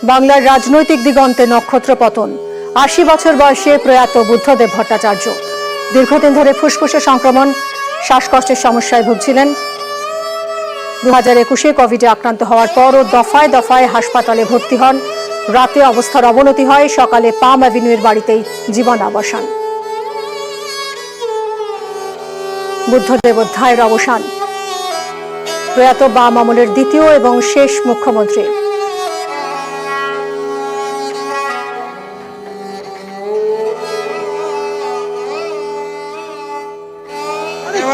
বাংলার রাজনৈতিক দিগন্তে নক্ষত্র পতন। ৮০ বছর বয়সে প্রয়াত বুদ্ধদেব ভট্টাচার্য। দীর্ঘদিন ধরে ফুসফুসে সংক্রমণ, শ্বাসকষ্টের সমস্যায় ভুগছিলেন। 2021-এ কোভিডে আক্রান্ত হওয়ার পরও দফায় দফায় হাসপাতালে ভর্তি হন। রাতে অবস্থার অবনতি হয়, সকালে পাম অ্যাভিনিউয়ের বাড়িতেই জীবনাবসান। বুদ্ধদেব অধ্যায়ের অবসান। প্রয়াত বাম আমলের দ্বিতীয় এবং শেষ মুখ্যমন্ত্রী।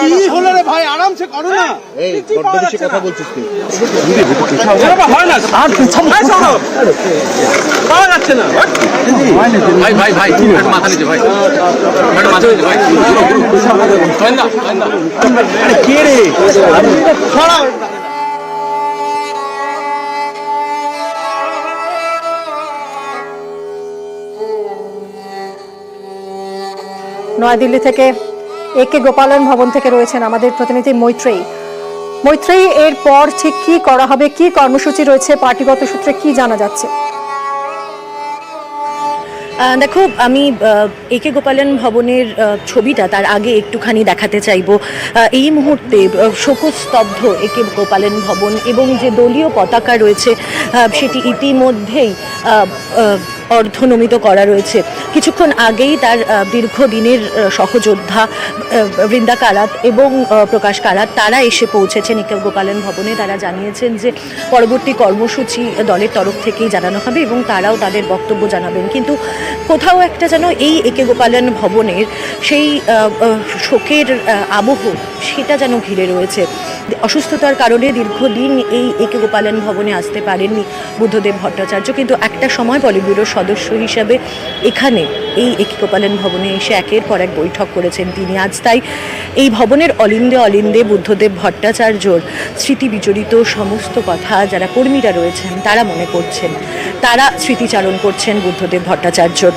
কি হলো রে ভাই, আরামসে করো না। এই বড় বেশি কথা বলছিস তুই। হয় না আর পাওয়া যাচ্ছে না ভাই ভাই ভাই মাথা নিচে ভাই, মাথা নিচে ভাই। আরে কে রে? নয়াদিল্লি থেকে একে গোপালন ভবন থেকে রয়েছেন আমাদের প্রতিনিধি মৈত্রেয়ী। এরপর ঠিক কি করা হবে, কি কর্মসূচি রয়েছে, পার্টিগত সূত্রে কি জানা যাচ্ছে? দেখো, আমি একে গোপালন ভবনের ছবিটা তার আগে একটুখানি দেখাতে চাইব। এই মুহূর্তে শোকস্তব্ধ একে গোপালন ভবন এবং যে দলীয় পতাকা রয়েছে সেটি ইতিমধ্যেই অর্ধনমিত করা রয়েছে। কিছুক্ষণ আগেই তার দীর্ঘদিনের সহযোদ্ধা বৃন্দা কারাত এবং প্রকাশ কারাত তারা এসে পৌঁছেছেন একে গোপালন ভবনে। তারা জানিয়েছেন যে পরবর্তী কর্মসূচি দলের তরফ থেকেই জানানো হবে এবং তারাও তাদের বক্তব্য জানাবেন। কিন্তু কোথাও একটা যেন এই একে গোপালন ভবনের সেই শোকের আবহ সেটা যেন ঘিরে রয়েছে। অসুস্থতার কারণে দীর্ঘদিন এই একে গোপালন ভবনে আসতে পারেননি বুদ্ধদেব ভট্টাচার্য, কিন্তু একটা সময় পলিট ব্যুরোর সদস্য হিসাবে এখানে এই একে গোপালন ভবনে এসে একের পর এক বৈঠক করেছেন তিনি। আজ তাই এই ভবনের অলিন্দে বুদ্ধদেব ভট্টাচার্যর স্মৃতি বিজড়িত সমস্ত কথা যারা কর্মীরা রয়েছেন তারা মনে করছেন, তারা স্মৃতিচারণ করছেন বুদ্ধদেব ভট্টাচার্যর।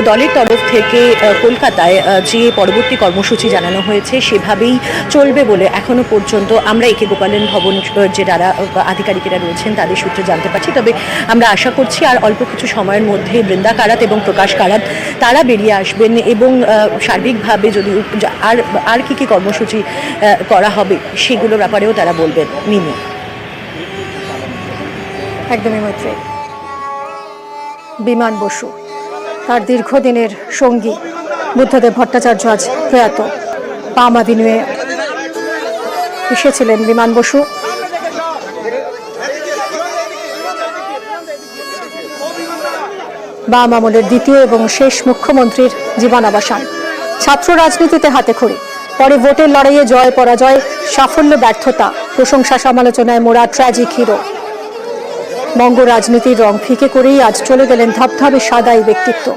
দলের তরফ থেকে কলকাতায় যে পরবর্তী কর্মসূচি জানানো হয়েছে সেভাবেই চলবে বলে এখনো পর্যন্ত আমরা একে গোপালন ভবন যে যারা আধিকারিকেরা রয়েছেন তাদের সূত্রে জানতে পারছি। তবে আমরা আশা করছি আর অল্প কিছু সময়ের মধ্যে বৃন্দা কারাত এবং প্রকাশ কারাত তারা বেরিয়ে আসবেন এবং সার্বিকভাবে যদি আর কি কর্মসূচি করা হবে সেগুলোর ব্যাপারেও তারা বলবেন। মিমি, একদমই মৈত্রেয়ী। বিমান বসু, তার দীর্ঘদিনের সঙ্গী বুদ্ধদেব ভট্টাচার্য আজ প্রয়াত। পাম অ্যাভিনিউয়ে এসেছিলেন বিমান বসু। বাম আমলের দ্বিতীয় এবং শেষ মুখ্যমন্ত্রীর জীবনাবসান। ছাত্র রাজনীতিতে হাতেখড়ি, পরে ভোটের লড়াইয়ে জয় পরাজয়, সাফল্য ব্যর্থতা, প্রশংসা সমালোচনায় মোড়া ট্র্যাজিক হিরো। বঙ্গ রাজনীতির রং ফিকে করেই আজ চলে গেলেন ধবধবে সাদা এই ব্যক্তিত্ব।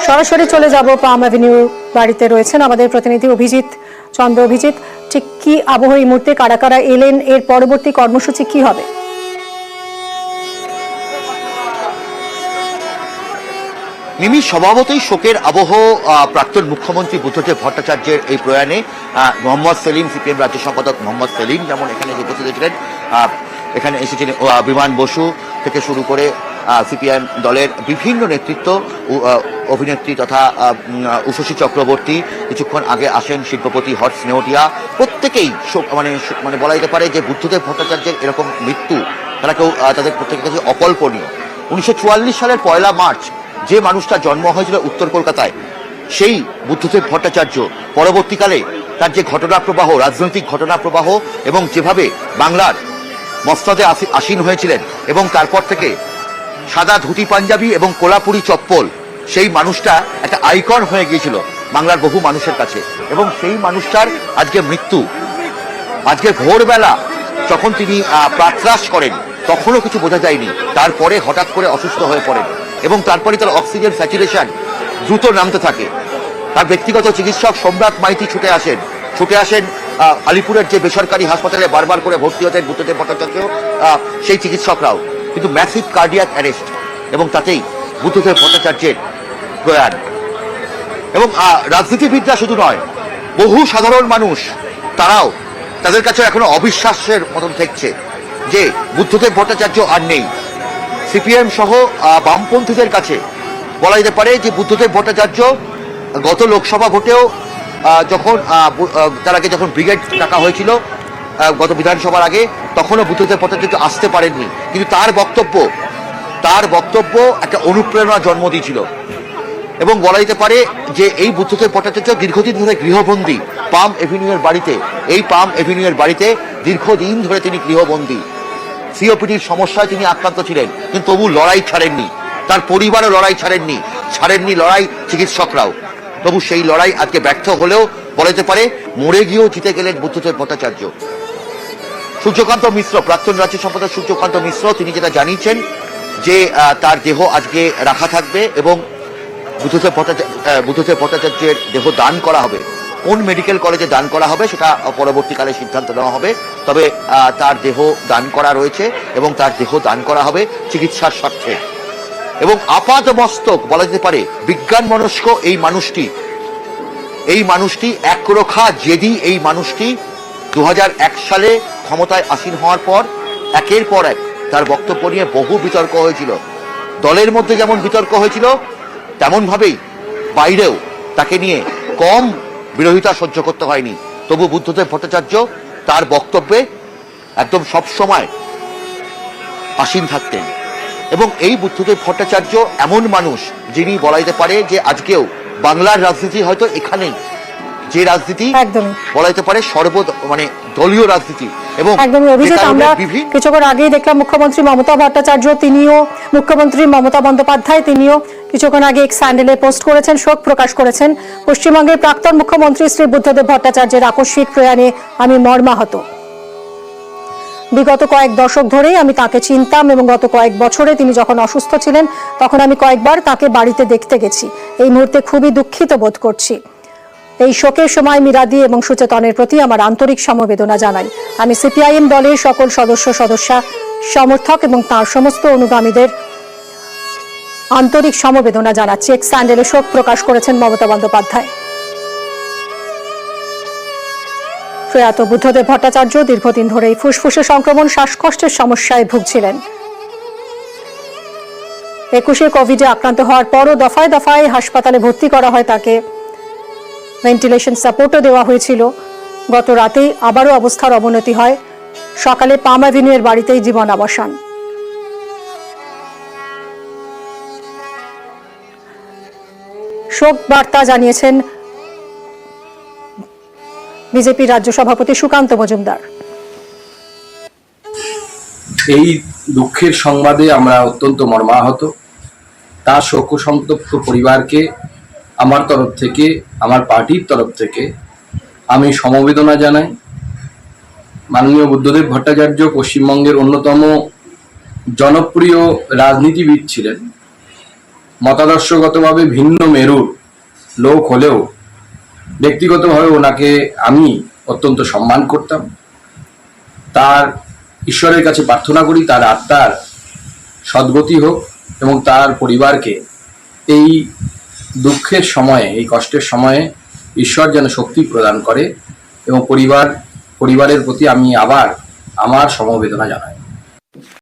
সরাসরি চলে যাব পাম অ্যাভিনিউ বাড়িতে রয়েছেন আমাদের প্রতিনিধি অভিজিৎ চন্দ্র। অভিজিৎ, ঠিক কি আবহ এই মুহূর্তে, কারা কারা এলেন, এর পরবর্তী কর্মসূচি কি হবে? মিমি, স্বভাবতই শোকের আবহ প্রাক্তন মুখ্যমন্ত্রী বুদ্ধদেব ভট্টাচার্যের এই প্রয়াণে। মোহাম্মদ সেলিম, সিপিএম রাজ্য সম্পাদক মোহাম্মদ সেলিম যেমন এখানে উপস্থিত ছিলেন, এখানে এসেছিলেন বিমান বসু থেকে শুরু করে সিপিএম দলের বিভিন্ন নেতৃত্ব, অভিনেত্রী তথা উষসী চক্রবর্তী, কিছুক্ষণ আগে আসেন শিল্পপতি হর্ষ নেওটিয়া। প্রত্যেকেই শোক, মানে বলা যেতে পারে যে বুদ্ধদেব ভট্টাচার্যের এরকম মৃত্যু তারা কেউ তাদের প্রত্যেকের কাছে অকল্পনীয়। 1944 সালের 1 মার্চ যে মানুষটা জন্ম হয়েছিল উত্তর কলকাতায়, সেই বুদ্ধদেব ভট্টাচার্য পরবর্তীকালে তার যে ঘটনা প্রবাহ, রাজনৈতিক ঘটনা প্রবাহ এবং যেভাবে বাংলার মস্তদে আসীন হয়েছিলেন এবং তারপর থেকে সাদা ধুতি পাঞ্জাবি এবং কোলাপুরি চপ্পল, সেই মানুষটা একটা আইকন হয়ে গিয়েছিল বাংলার বহু মানুষের কাছে। এবং সেই মানুষটার আজকে মৃত্যু, আজকে ভোরবেলা যখন তিনি প্রাতরাশ করেন তখনও কিছু বোঝা যায়নি, তারপরে হঠাৎ করে অসুস্থ হয়ে পড়েন এবং তারপরে তার অক্সিজেন স্যাচুরেশন দ্রুত নামতে থাকে। তার ব্যক্তিগত চিকিৎসক সম্রাট মাইতি ছুটে আসেন আলিপুরের যে বেসরকারি হাসপাতালে বারবার করে ভর্তি হতেন বুদ্ধদেব ভট্টাচার্য, সেই চিকিৎসকরাও। কিন্তু ম্যাসিভ কার্ডিয়াক অ্যারেস্ট, এবং তাতেই বুদ্ধদেব ভট্টাচার্যের প্রয়াণ। এবং রাজনীতিবিদরা শুধু নয়, বহু সাধারণ মানুষ তারাও তাদের কাছে এখনো অবিশ্বাসের মতন থাকছে যে বুদ্ধদেব ভট্টাচার্য আর নেই। সিপিএম সহ বামপন্থীদের কাছে বলা যেতে পারে যে বুদ্ধদেব ভট্টাচার্য গত লোকসভা ভোটেও যখন তার আগে যখন ব্রিগেড ডাকা হয়েছিল গত বিধানসভার আগে, তখনও বুদ্ধদেব ভট্টাচার্য আসতে পারেননি, কিন্তু তার বক্তব্য একটা অনুপ্রেরণা জন্ম দিয়েছিল। এবং বলা যেতে পারে যে এই বুদ্ধদেব ভট্টাচার্য দীর্ঘদিন ধরে গৃহবন্দী পাম এভিনিউয়ের বাড়িতে। এই পাম এভিনিউয়ের বাড়িতে দীর্ঘদিন ধরে তিনি গৃহবন্দী। সিওপিডির সমস্যায় তিনি আক্রান্ত ছিলেন, কিন্তু তবু লড়াই ছাড়েননি, তার পরিবারও লড়াই ছাড়েননি লড়াই চিকিৎসকরাও। তবু সেই লড়াই আজকে ব্যর্থ হলেও বলা যেতে পারে মরে গিয়েও জিতে গেলেন বুদ্ধদেব ভট্টাচার্য। সূর্যকান্ত মিশ্র, প্রাক্তন রাজ্য সম্পাদক সূর্যকান্ত মিশ্র, তিনি যেটা জানিয়েছেন যে তার দেহ আজকে রাখা থাকবে এবং বুদ্ধদেব ভট্টাচার্যের দেহ দান করা হবে। কোন মেডিকেল কলেজে দান করা হবে সেটা পরবর্তীকালে সিদ্ধান্ত নেওয়া হবে, তবে তার দেহ দান করা রয়েছে এবং তার দেহ দান করা হবে চিকিৎসার স্বার্থে। এবং আপাত মস্তক বলা যেতে পারে বিজ্ঞান মনস্ক এই মানুষটি একরোখা জেদি। এই মানুষটি 2001 সালে ক্ষমতায় আসীন হওয়ার পর একের পর এক তার বক্তব্য নিয়ে বহু বিতর্ক হয়েছিল। দলের মধ্যে যেমন বিতর্ক হয়েছিল, তেমন ভাবেই বাইরেও তাকে নিয়ে কম বিরোধিতা সহ্য করতে হয়নি। তবু বুদ্ধদেব ভট্টাচার্য তার বক্তব্যে একদম সবসময় আসীন থাকতেন। এবং এই বুদ্ধদেব ভট্টাচার্য এমন মানুষ যিনি বলা যেতে পারে যে আজকেও বাংলার রাজনীতি হয়তো এখানেই যে রাজনীতি বলা যেতে পারে দলীয় রাজনীতি। এবং একদমই অভিজিৎ, আমরা কিছুক্ষণ আগেই দেখলাম মুখ্যমন্ত্রী মমতা ভট্টাচার্য, তিনিও মুখ্যমন্ত্রী মমতা বন্দ্যোপাধ্যায় তিনিও কিছুক্ষণ আগে এক স্যান্ডেলে পোস্ট করেছেন, শোক প্রকাশ করেছেন। পশ্চিমবঙ্গের প্রাক্তন মুখ্যমন্ত্রী শ্রী বুদ্ধদেব ভট্টাচার্যের আকস্মিক প্রয়াণে আমি মর্মাহত। বিগত কয়েক দশক ধরেই আমি তাকে চিনতাম এবং গত কয়েক বছরে তিনি যখন অসুস্থ ছিলেন তখন আমি কয়েকবার তাকে বাড়িতে দেখতে গেছি। এই মুহূর্তে খুবই দুঃখিত বোধ করছি। এই শোকের সময় মিরাদি এবং সুচেতনের প্রতি আমার আন্তরিক সমবেদনা জানাই। আমি সিপিআইএম দলের সকল সদস্যা সমর্থক এবং তার সমস্ত অনুগামীদের আন্তরিক সমবেদনা জানাচ্ছি। এক স্যান্ডেলে শোক প্রকাশ করেছেন মমতা বন্দ্যোপাধ্যায়। প্রয়াত বুদ্ধদেব ভট্টাচার্য দীর্ঘদিন ধরেই ফুসফুসে সংক্রমণ, শ্বাসকষ্টের সমস্যায় ভুগছিলেন। 21 কোভিডে আক্রান্ত হওয়ার পরও দফায় দফায় হাসপাতালে ভর্তি করা হয় তাকে, ভেন্টিলেশন সাপোর্টও দেওয়া হয়েছিল। গত রাতেই আবারও অবস্থার অবনতি হয়। সকালে পাম অ্যাভিনিউয়ের বাড়িতেই জীবনাবসান। শোক বার্তা জানিয়েছেন বিজেপি রাজ্য সভাপতি সুকান্ত মজুমদার। এই দুঃখের সংবাদে আমরা অত্যন্ত মর্মাহত। তার শোকসন্তপ্ত পরিবারকে আমার তরফ থেকে, আমার পার্টির তরফ থেকে আমি সমবেদনা জানাই। মাননীয় বুদ্ধদেব ভট্টাচার্য পশ্চিমবঙ্গের অন্যতম জনপ্রিয় রাজনীতিবিদ ছিলেন। মতাদর্শগতভাবে ভিন্ন মেরুর লোক হলেও ব্যক্তিগতভাবে ওনাকে আমি অত্যন্ত সম্মান করতাম। তার ঈশ্বরের কাছে প্রার্থনা করি তার আত্মার সদ্গতি হোক এবং তার পরিবারকে এই দুঃখের সময়ে, এই কষ্টের সময়ে ঈশ্বর যেন শক্তি প্রদান করে এবং পরিবারের প্রতি আমি আবার আমার সমবেদনা জানাই।